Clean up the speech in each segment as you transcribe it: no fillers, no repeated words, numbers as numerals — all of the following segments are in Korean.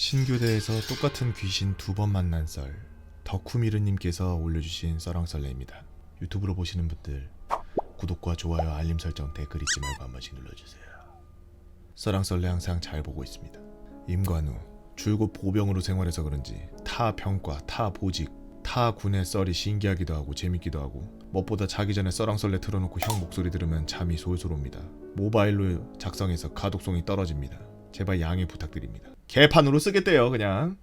신교대에서 똑같은 귀신 2번 만난 썰, 덕후미르님께서 올려주신 썰왕썰래입니다. 유튜브로 보시는 분들 구독과 좋아요, 알림 설정, 댓글 잊지 말고 한 번씩 눌러주세요. 썰왕썰래 항상 잘 보고 있습니다. 임관우, 줄곧 보병으로 생활해서 그런지 타 병과, 타 보직, 타 군의 썰이 신기하기도 하고 재밌기도 하고, 무엇보다 자기 전에 썰왕썰래 틀어놓고 형 목소리 들으면 잠이 솔솔 옵니다. 모바일로 작성해서 가독성이 떨어집니다. 제발 양해 부탁드립니다. 개판으로 쓰겠대요. 그냥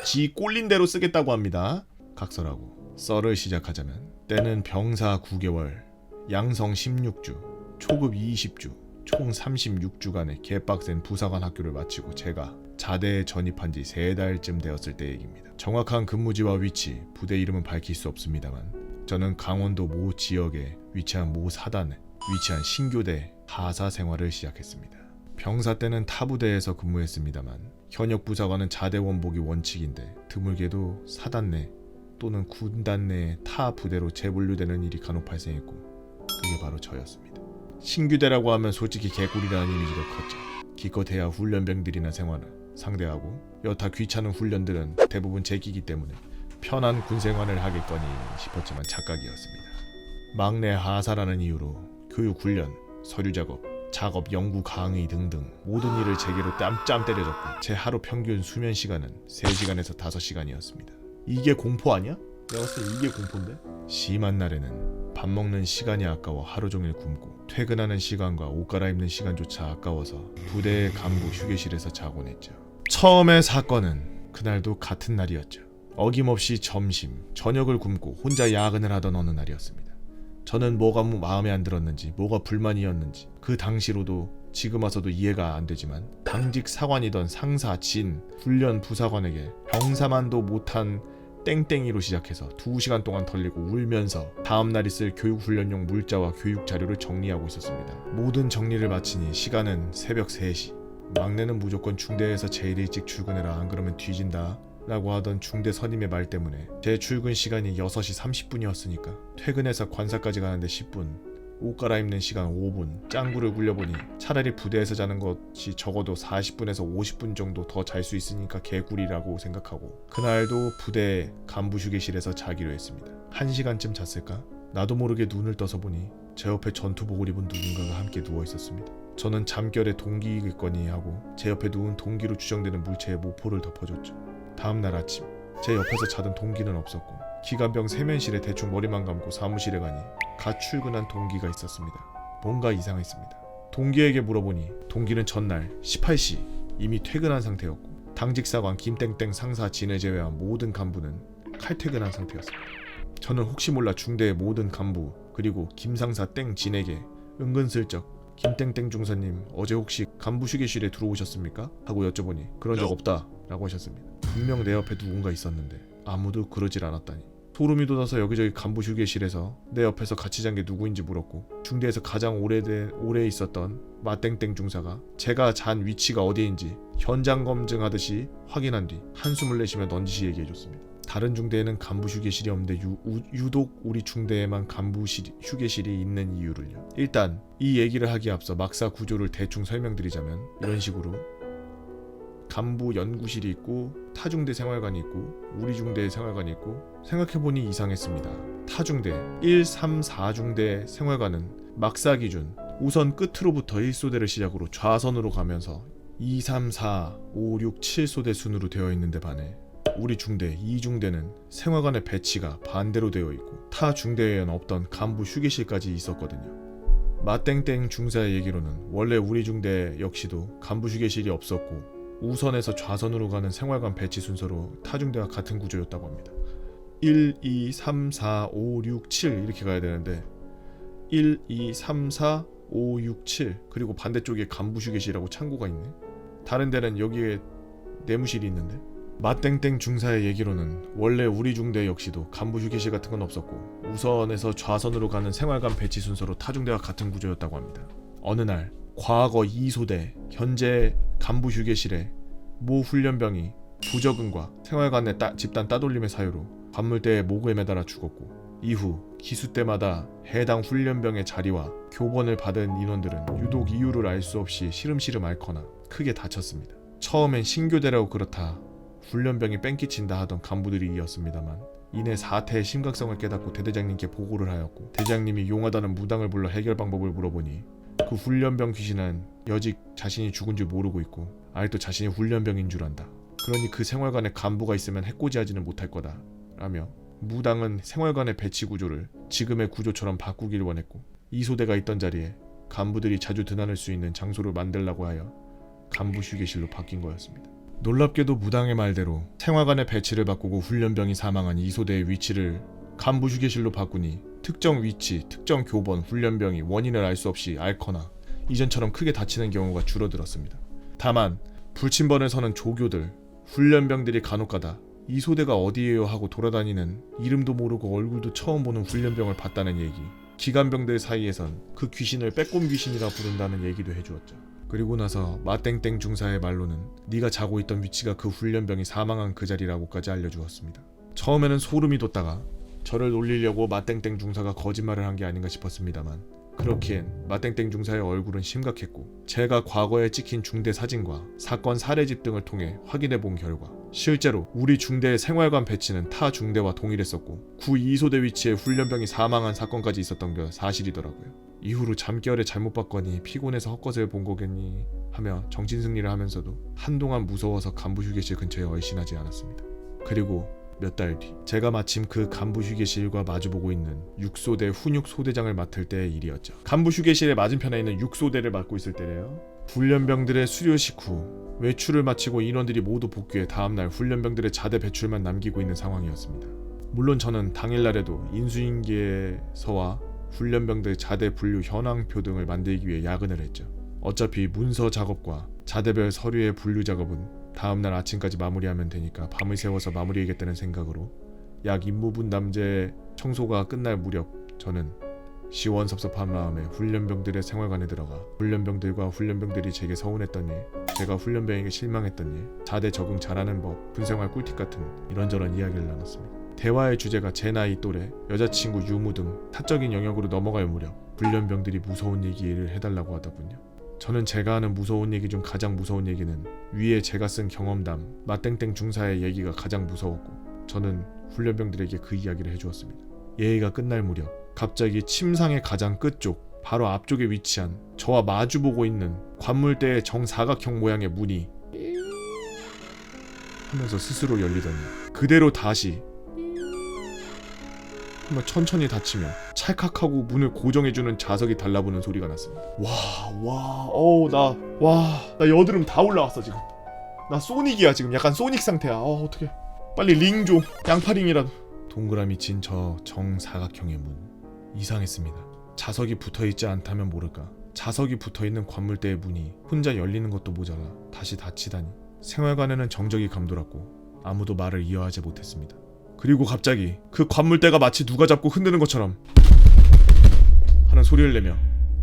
지 꼴린 대로 쓰겠다고 합니다. 각설하고 썰을 시작하자면, 때는 병사 9개월, 양성 16주, 초급 20주, 총 36주간의 개빡센 부사관 학교를 마치고 제가 자대에 전입한 지 3달쯤 되었을 때 얘기입니다. 정확한 근무지와 위치, 부대 이름은 밝힐 수 없습니다만, 저는 강원도 모 지역에 위치한 모 사단에 위치한 신교대 하사 생활을 시작했습니다. 병사 때는 타 부대에서 근무했습니다만, 현역 부사관은 자대 원복이 원칙인데 드물게도 사단 내 또는 군단 내의 타 부대로 재분류되는 일이 간혹 발생했고, 그게 바로 저였습니다. 신교대라고 하면 솔직히 개꿀이라는 이미지가 컸죠. 기껏 해야 훈련병들이나 생활을 상대하고 여타 귀찮은 훈련들은 대부분 제끼기 때문에 편한 군생활을 하겠거니 싶었지만 착각이었습니다. 막내 하사라는 이유로 교육, 훈련, 서류 작업, 연구, 강의 등등 모든 일을 제게로 짬짬 때려줬고, 제 하루 평균 수면 시간은 3시간에서 5시간이었습니다. 이게 공포 아니야? 내가 봤을 때 이게 공포인데? 심한 날에는 밥 먹는 시간이 아까워 하루 종일 굶고, 퇴근하는 시간과 옷 갈아입는 시간조차 아까워서 부대의 간부 휴게실에서 자곤 했죠. 처음의 사건은 그날도 같은 날이었죠. 어김없이 점심, 저녁을 굶고 혼자 야근을 하던 어느 날이었습니다. 저는 뭐가 마음에 안 들었는지, 뭐가 불만이었는지 그 당시로도 지금 와서도 이해가 안 되지만, 당직 사관이던 상사, 진, 훈련 부사관에게 병사만도 못한 땡땡이로 시작해서 2시간 동안 털리고 울면서 다음날 있을 교육훈련용 물자와 교육 자료를 정리하고 있었습니다. 모든 정리를 마치니 시간은 새벽 3시. 막내는 무조건 중대에서 제일 일찍 출근해라, 안 그러면 뒤진다 라고 하던 중대 선임의 말 때문에 제 출근 시간이 6시 30분이었으니까 퇴근해서 관사까지 가는데 10분, 옷 갈아입는 시간 5분, 짱구를 굴려보니 차라리 부대에서 자는 것이 적어도 40분에서 50분 정도 더 잘 수 있으니까 개꿀이라고 생각하고, 그날도 부대 간부 휴게실에서 자기로 했습니다. 1시간쯤 잤을까? 나도 모르게 눈을 떠서 보니 제 옆에 전투복을 입은 누군가가 함께 누워 있었습니다. 저는 잠결에 동기이겠거니 하고 제 옆에 누운 동기로 추정되는 물체에 모포를 덮어줬죠. 다음날 아침, 제 옆에서 자던 동기는 없었고, 기관병 세면실에 대충 머리만 감고 사무실에 가니 갓 출근한 동기가 있었습니다. 뭔가 이상했습니다. 동기에게 물어보니 동기는 전날 18시 이미 퇴근한 상태였고, 당직사관 김땡땡 상사 진을 제외한 모든 간부는 칼퇴근한 상태였습니다. 저는 혹시 몰라 중대의 모든 간부 그리고 김상사 땡 진에게 은근슬쩍 김땡땡 중사님 어제 혹시 간부 휴게실에 들어오셨습니까? 하고 여쭤보니 그런 적 없다 라고 하셨습니다. 분명 내 옆에 누군가 있었는데 아무도 그러질 않았다니 소름이 돋아서 여기저기 간부 휴게실에서 내 옆에서 같이 잔 게 누구인지 물었고, 중대에서 가장 오래 있었던 마땡땡 중사가 제가 잔 위치가 어디인지 현장 검증하듯이 확인한 뒤 한숨을 내쉬며 넌지시 얘기해줬습니다. 다른 중대에는 간부 휴게실이 없는데 유독 우리 중대에만 간부 휴게실이 있는 이유를요. 일단 이 얘기를 하기에 앞서 막사 구조를 대충 설명드리자면 이런 식으로 간부 연구실이 있고, 타중대 생활관이 있고, 우리 중대 생활관이 있고, 생각해보니 이상했습니다. 타중대 1, 3, 4중대 생활관은 막사 기준 우선 끝으로부터 1소대를 시작으로 좌선으로 가면서 2, 3, 4, 5, 6, 7소대 순으로 되어 있는데 반해 우리 중대 2중대는 생활관의 배치가 반대로 되어 있고, 타 중대에는 없던 간부 휴게실까지 있었거든요. 마땡땡 중사의 얘기로는 원래 우리 중대 역시도 간부 휴게실이 없었고, 우선에서 좌선으로 가는 생활관 배치 순서로 타중대와 같은 구조였다고 합니다. 1, 2, 3, 4, 5, 6, 7 이렇게 가야 되는데 1, 2, 3, 4, 5, 6, 7 그리고 반대쪽에 간부 휴게실이라고 창고가 있네. 다른 데는 여기에 내무실이 있는데, 마땡땡 중사의 얘기로는 원래 우리 중대 역시도 간부 휴게실 같은 건 없었고, 우선에서 좌선으로 가는 생활관 배치 순서로 타중대와 같은 구조였다고 합니다. 어느 날 과거 2소대 현재 간부 휴게실에 모 훈련병이 부적응과 생활관의 집단 따돌림의 사유로 관물대에 목을 매달아 죽었고, 이후 기수 때마다 해당 훈련병의 자리와 교번을 받은 인원들은 유독 이유를 알 수 없이 시름시름 앓거나 크게 다쳤습니다. 처음엔 신교대라고 그렇다 훈련병이 뺑기친다 하던 간부들이 이었습니다만 이내 사태의 심각성을 깨닫고 대대장님께 보고를 하였고 대장님이 용하다는 무당을 불러 해결 방법을 물어보니 그 훈련병 귀신은 여직 자신이 죽은 줄 모르고 있고 아직도 자신이 훈련병인 줄 안다. 그러니 그 생활관에 간부가 있으면 해코지하지는 못할 거다 라며 무당은 생활관의 배치 구조를 지금의 구조처럼 바꾸길 원했고 이소대가 있던 자리에 간부들이 자주 드나들 수 있는 장소를 만들라고 하여 간부 휴게실로 바뀐 거였습니다. 놀랍게도 무당의 말대로 생활관의 배치를 바꾸고 훈련병이 사망한 이소대의 위치를 간부 휴게실로 바꾸니 특정 위치, 특정 교번, 훈련병이 원인을 알 수 없이 앓거나 이전처럼 크게 다치는 경우가 줄어들었습니다. 다만 불침번을 서는 조교들, 훈련병들이 간혹가다 이소대가 어디에요 하고 돌아다니는 이름도 모르고 얼굴도 처음 보는 훈련병을 봤다는 얘기, 기관병들 사이에선 그 귀신을 빼꼼 귀신이라 부른다는 얘기도 해주었죠. 그리고 나서 마땡땡 중사의 말로는 네가 자고 있던 위치가 그 훈련병이 사망한 그 자리라고까지 알려주었습니다. 처음에는 소름이 돋다가 저를 놀리려고 마땡땡 중사가 거짓말을 한 게 아닌가 싶었습니다만 그렇기엔 마땡땡 중사의 얼굴은 심각했고 제가 과거에 찍힌 중대 사진과 사건 사례집 등을 통해 확인해 본 결과 실제로 우리 중대의 생활관 배치는 타 중대와 동일했었고 구 2소대 위치에 훈련병이 사망한 사건까지 있었던 게 사실이더라고요. 이후로 잠결에 잘못 봤거니 피곤해서 헛것을 본 거겠니 하며 정신승리를 하면서도 한동안 무서워서 간부 휴게실 근처에 얼씬하지 않았습니다. 그리고 몇 달 뒤 제가 마침 그 간부 휴게실과 마주보고 있는 6소대 훈육 소대장을 맡을 때의 일이었죠. 간부 휴게실의 맞은편에 있는 6소대를 맡고 있을 때래요. 훈련병들의 수료식 후 외출을 마치고 인원들이 모두 복귀해 다음날 훈련병들의 자대 배출만 남기고 있는 상황이었습니다. 물론 저는 당일날에도 인수인계서와 훈련병들 자대 분류 현황표 등을 만들기 위해 야근을 했죠. 어차피 문서 작업과 자대별 서류의 분류 작업은 다음날 아침까지 마무리하면 되니까 밤을 새워서 마무리하겠다는 생각으로 약 임무분담제 청소가 끝날 무렵 저는 시원섭섭한 마음에 훈련병들의 생활관에 들어가 훈련병들과 훈련병들이 제게 서운했던 일, 제가 훈련병에게 실망했던 일, 자대 적응 잘하는 법, 군생활 꿀팁 같은 이런저런 이야기를 나눴습니다. 대화의 주제가 제 나이 또래, 여자친구 유무 등 사적인 영역으로 넘어갈 무렵 훈련병들이 무서운 얘기를 해달라고 하더군요. 저는 제가 하는 무서운 얘기 중 가장 무서운 얘기는 위에 제가 쓴 경험담 마땡땡 중사의 얘기가 가장 무서웠고 저는 훈련병들에게 그 이야기를 해주었습니다. 예의가 끝날 무렵 갑자기 침상의 가장 끝쪽 바로 앞쪽에 위치한 저와 마주보고 있는 관물대의 정사각형 모양의 문이 하면서 스스로 열리더니 그대로 다시 한번 천천히 닫히며 찰칵하고 문을 고정해주는 자석이 달라붙는 소리가 났습니다. 나 여드름 다 올라왔어 지금. 나 소닉이야 지금. 약간 소닉 상태야. 어떡해. 빨리 링 줘. 양파링이라도. 동그라미 친 저 정사각형의 문. 이상했습니다. 자석이 붙어있지 않다면 모를까. 자석이 붙어있는 관물대의 문이 혼자 열리는 것도 모자라 다시 닫히다니. 생활관에는 정적이 감돌았고 아무도 말을 이어하지 못했습니다. 그리고 갑자기 그 관물대가 마치 누가 잡고 흔드는 것처럼 하는 소리를 내며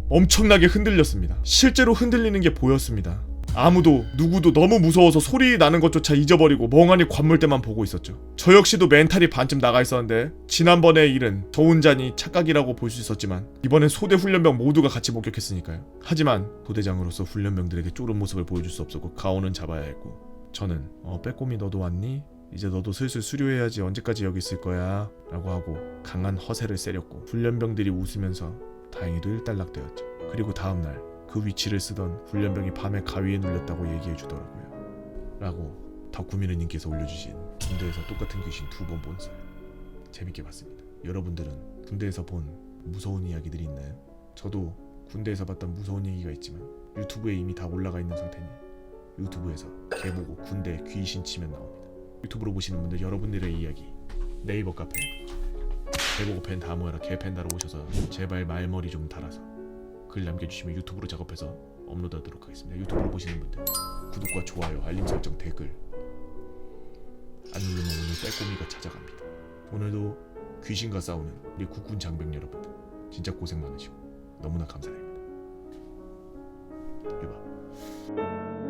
엄청나게 흔들렸습니다. 실제로 흔들리는 게 보였습니다. 아무도 누구도 너무 무서워서 소리 나는 것조차 잊어버리고 멍하니 관물대만 보고 있었죠. 저 역시도 멘탈이 반쯤 나가 있었는데 지난번의 일은 저 혼자니 착각이라고 볼 수 있었지만 이번엔 소대 훈련병 모두가 같이 목격했으니까요. 하지만 도대장으로서 훈련병들에게 쫄은 모습을 보여줄 수 없었고 가오는 잡아야 했고 저는 빼꼼히 너도 왔니? 이제 너도 슬슬 수료해야지. 언제까지 여기 있을 거야? 라고 하고 강한 허세를 세렸고 훈련병들이 웃으면서 다행히도 일단락되었죠. 그리고 다음날 그 위치를 쓰던 훈련병이 밤에 가위에 눌렸다고 얘기해 주더라고요. 라고 덕구미르님께서 올려주신 군대에서 똑같은 귀신 2번 본 썰. 재밌게 봤습니다. 여러분들은 군대에서 본 무서운 이야기들이 있나요? 저도 군대에서 봤던 무서운 얘기가 있지만 유튜브에 이미 다 올라가 있는 상태니 유튜브에서 개보고 군대 귀신 치면 나옵니다. 유튜브로 보시는 분들 여러분들의 이야기 네이버 카페 개보고 팬 다 모여라 개팬다로 오셔서 제발 말머리 좀 달아서 글 남겨주시면 유튜브로 작업해서 업로드하도록 하겠습니다. 유튜브로 보시는 분들 구독과 좋아요 알림 설정 댓글 안 누르면 오늘 빼꼼이가 찾아갑니다. 오늘도 귀신과 싸우는 우리 국군 장병 여러분들 진짜 고생 많으시고 너무나 감사드립니다. 유바.